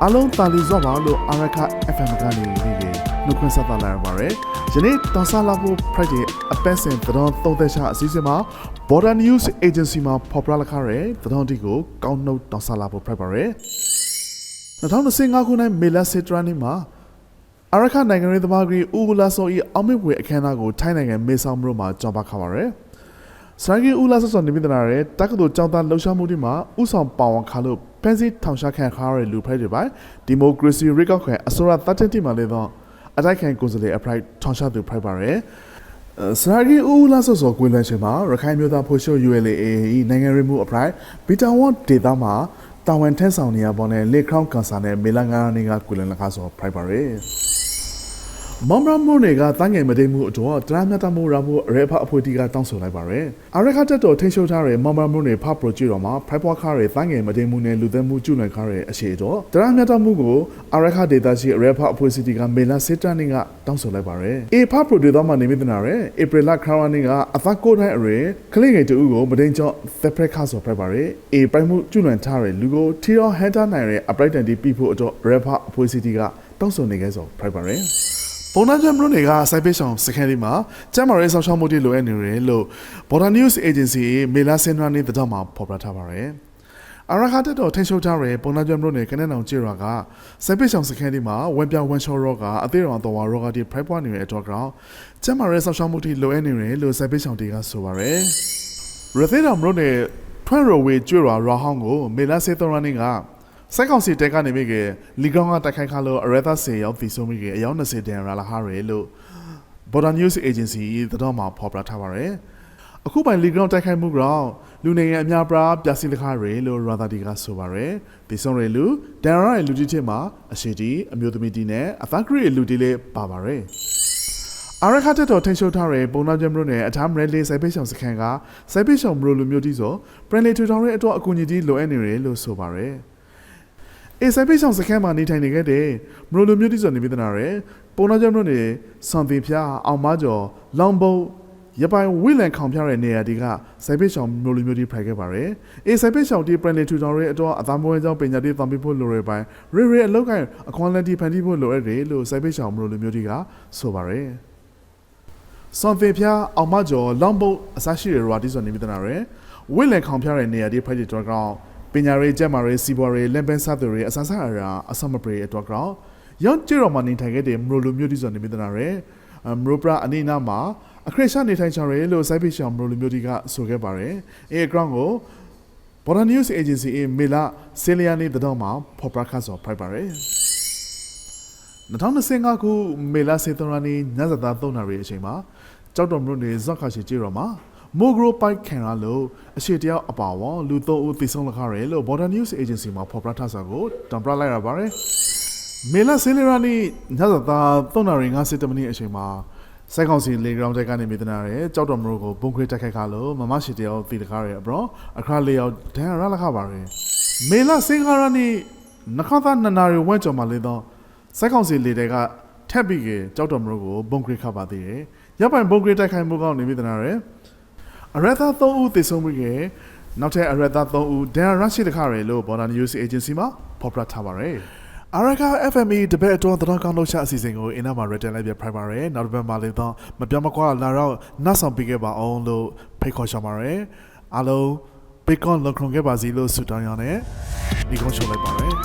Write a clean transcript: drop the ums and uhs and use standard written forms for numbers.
အားလုံးတာလီဇော့ပါလို့အာရခ FM ကနေနေနှုတ်ခွန်းဆက်သလာရပါတယ်။ယနေ့တောင်ဆလာဖို့ Friday အပတ်စဉ်သတင်းသုံးသက်ချအစည်းအဝေးမှာ Border News Agency မှာဖော်ပြလာခဲ့တဲ့သတင်းတီကိုကောင်းနှုတ်တောင်ဆလာဖို့ Friday ပါရယ်။2025ခုနှစ်မေလစစ်တရနေ့မှာအာရခနိုင်ငံရေးသမားကြီးဦးဝလာစော၏အောင်မြင်ပွဲအခမ်းအနားကိုထိုင်းနိုင်ငံမေဆောင်မြို့မှာကျင်းပခဲ့ပါရယ်။ဆိုင်ကီဦးလာစောနေမိတဲ့နာရဲတက္ကသိုလ်ကျောင်းသားလှုပ်ရှားမှုတွေမှာဥဆောင်ပါဝင်ခါလို့ဖန်စီထောင်ရှားခံခါရတဲ့လူဖိုက်တွေပိုင်းဒီမိုကရေစီရိကောက်ခံအစိုးရတတ်တဲ့တီမှာလည်းတော့အတိုက်ခံကိုယ်စားလှယ်အဖိုက်ထောင်ရှားသူဖိုက်ပါရယ်ဆိုင်ကီဦးလာစောကွေးလန်းရှင်မှာရခိုင်မျိုးသားဖို့ရှိုး ULA နိုင်ငံရေးမှုအဖိုက်ဘီတာဝွန်ဒေတာမှာတာဝန်ထမ်းဆောင်နေရပေါ်နဲ့လေခေါင်းကန်ဆာနဲ့မေလန်ငါးနေကကွေးလန်းလက်ခါဆိုဖိုက်ပါရယ်မမမိုးတွေကတန်းငယ်မတိမ်မှုအတွက်တရားမျှတမှုရဖို့ရဲဖအဖွဲ့တီကတောင်းဆိုလိုက်ပါရယ်အာရခတက်တော်ထိန်းချုပ်ထားတဲ့မမမိုးတွေဖပရိုဂျက်တော်မှာဖိုက်ပွားခါတဲ့တန်းငယ်မတိမ်မှုနဲ့လူသက်မှုကျူးလွန်ခါတဲ့အရှိတော်တရားမျှတမှုကိုအာရခဒေတာရှိရဲဖအဖွဲ့စီတီကမေလစစ်တန်းနေကတောင်းဆိုလိုက်ပါရယ်အေဖပရိုဂျက်တော်မှာနေမိတဲ့နာရယ်ဧပြီလခါရနေကအသက်ကိုတိုင်းအရယ်ကလေးငယ်တူကိုမတိမ်ကျော်သက်ဖက်ခါဆိုဖိုက်ပါရယ်အေပိုင်မှုကျူးလွန်ထားတဲ့လူကိုထီရောဟန်တာနိုင်တဲ့အပရိုက်တန်တီပြဖို့အတွက်ရဲဖအဖွဲ့စီတီကတောင်းဆိုနေခဲ့ဆိုဖိုက်ပါရယ်ပုံနှံချက်မျိုးတွေကစိုက်ပေးဆောင်စခန်းဒီမှာကျမ်းမာရေးဆောင်ရှောက်မှုတွေလိုအပ်နေတယ်လို့ Border News Agency မေလာစင်ထရာနေတဲ့တော့မှာဖော်ပြထားပါရယ်အရခတ်တော်ထိန်းချုပ်ထားတဲ့ပုံနှံချက်မျိုးတွေကနေအောင်ကျေရွာကစိုက်ပေးဆောင်စခန်းဒီမှာဝန်ပြောင်းဝန်ချောရောကအသေးတော်တော်ဝါရောကဒီဖိုက်ပွားနေတဲ့အတွက်ကြောင့်ကျမ်းမာရေးဆောင်ရှောက်မှုတွေလိုအပ်နေတယ်လို့စိုက်ပေးဆောင်တွေကဆိုပါရယ်ရသေးတော်မျိုးတွေထွန်းရော်ဝေကျေရွာဟောင်းကိုမေလာစေတော်ရနေကစိုက်ကောင်စီတက်ကနေမိကလီကောင်ကတိုက်ခိုက်ခါလို့အရသာစေရောက်ပြီးဆုံးမိကအယောက်20တန်ရာလာဟာရဲလို့ Border News Agency တော့မှာဖော်ပြထားပါရယ်အခုပိုင်လီကောင်တိုက်ခိုက်မှုကြောင့်လူနေရအများပြားပြစီလက်ခါရဲလို့ရာသာဒီကဆိုပါရယ်ပြီးဆုံးရဲလူတန်ရာရဲ့လူကြီးချင်းမှာအရှိတီအမျိုးသမီးတီနဲ့အဖက်ဂရီလူတီလေးပါပါရယ်အာရခတ်တော်ထိန်းချုပ်ထားတဲ့ပုံနာကျမလို့နဲ့အထားမရဲလေးစိုက်ပိတ်ဆောင်စခန်းကစိုက်ပိတ်ဆောင်မလို့လူမျိုးတီဆိုပရန်လီထူထောင်ရဲ့အတွက်အကူအညီတီလိုအပ်နေတယ်လို့ဆိုပါရယ်အေစိုက်ပိတ်ဆောင်စခန်းမှာနေထိုင်နေခဲ့တဲ့မလို့လူမျိုးတိစောနေမိတဲ့နာရယ်ပုံနာကြောင့်တို့နေစံပင်ဖျားအောင်မကျော်လောင်ဘုံရပိုင်ဝိလန်ခေါင်ဖျားတဲ့နေရာတွေကစိုက်ပိတ်ဆောင်မလို့လူမျိုးတိဖိုက်ခဲ့ပါရယ်အေစိုက်ပိတ်ဆောင်တီပရန်လီထူထောင်ရဲ့အတွက်အသားမွေးကြောင့်ပညာတိတံပြဖို့လိုရပိုင်းရေအလောက်ကိုင်းအခွန်လန်တီဖန်တီးဖို့လိုရတယ်လို့စိုက်ပိတ်ဆောင်မလို့လူမျိုးတိကဆိုပါရယ်စံပင်ဖျားအောင်မကျော်လောင်ဘုံအစားရှိတဲ့ရာတိစောနေမိတဲ့နာရယ်ဝိလန်ခေါင်ဖျားတဲ့နေရာတွေဖိုက်တဲ့တော့ကောင်ပညာရေးကျက်မာရေးစီးပွားရေးလက်ပန်းစားသူတွေအစအရာအစမပရေအတွက်ကြောင့်ရောင်းကျတော်မှာနေထိုင်ခဲ့တဲ့မရိုလိုမျိုးတိစောနေမိတဲ့နာရယ်မရိုပရာအနိနာမှာအခရစ်ရှာနေထိုင်ချရဲလို့စိုက်ပိရှောင်မရိုလိုမျိုးတိကဆိုခဲ့ပါတယ်အဲအကောင်ကို Border News Agency မေလာဆေလီယာနေတဲ့တော့မှာဖော်ပြခါဆိုဖိုက်ပါတယ်2025ခုမေလာစေတရနီညဇတာ3နာရီအချိန်မှာကြောက်တော်မြို့နယ်ဇော့ခါရှိကျေတော်မှာမိုဂရိုပိုက်ခံရလို့အရှိတယောက်အပါဝေါလူ3ဦးသေဆုံးလာခဲ့တယ်လို့ Border News Agency မှာဖော်ပြထားစာကိုတံပြလိုက်ရပါတယ်မေလာဆေလီရာနီညသာ3နာရီ50မိနစ်အချိန်မှာစိုက်ကောင်စီလေဂရောင်းတက်ကနေမိသနာရဲကြောက်တော်မရိုကိုဘုံခွေတက်ခိုက်ခါလို့မမရှိတယောက်သေတကားရဲအပရောအခါ၄ယောက်ဒန်ရလာခပါတယ်မေလာစင်ဂါရာနီနခသာ2နာရီဝန်းကျော်မှာလေတော့စိုက်ကောင်စီလေတွေကထက်ပြီးကြောက်တော်မရိုကိုဘုံခွေခါပါသေးတယ်ရပ်ပိုင်ဘုံခွေတက်ခိုက်မှုကောင်းနေမိသနာရဲအရသာ3ဦးသေဆုံးပြီးနောက်ထပ်အရသာ3ဦးဒန်ရရှိတဲ့ခါရဲလို့ Border News Agency မှာဖော်ပြထားပါရယ်အာရခ FME တပည့်တော်သတင်းကောင်းလို့ရှာအစီအစဉ်ကိုအင်းနာမှာ return လိုက်ပြဖိုင်ပါရယ်နောက်တစ်ပတ်မှာလည်းတော့မပြောင်းမကွာလာတော့နောက်ဆောင်ပေးခဲ့ပါအောင်လို့ဖိတ်ခေါ်ချပါရယ်အားလုံးဘေကွန်လုံခုံခဲ့ပါစီလို့ဆုတောင်းရအောင်နဲ့ဒီကုန်းရှုံလိုက်ပါရယ်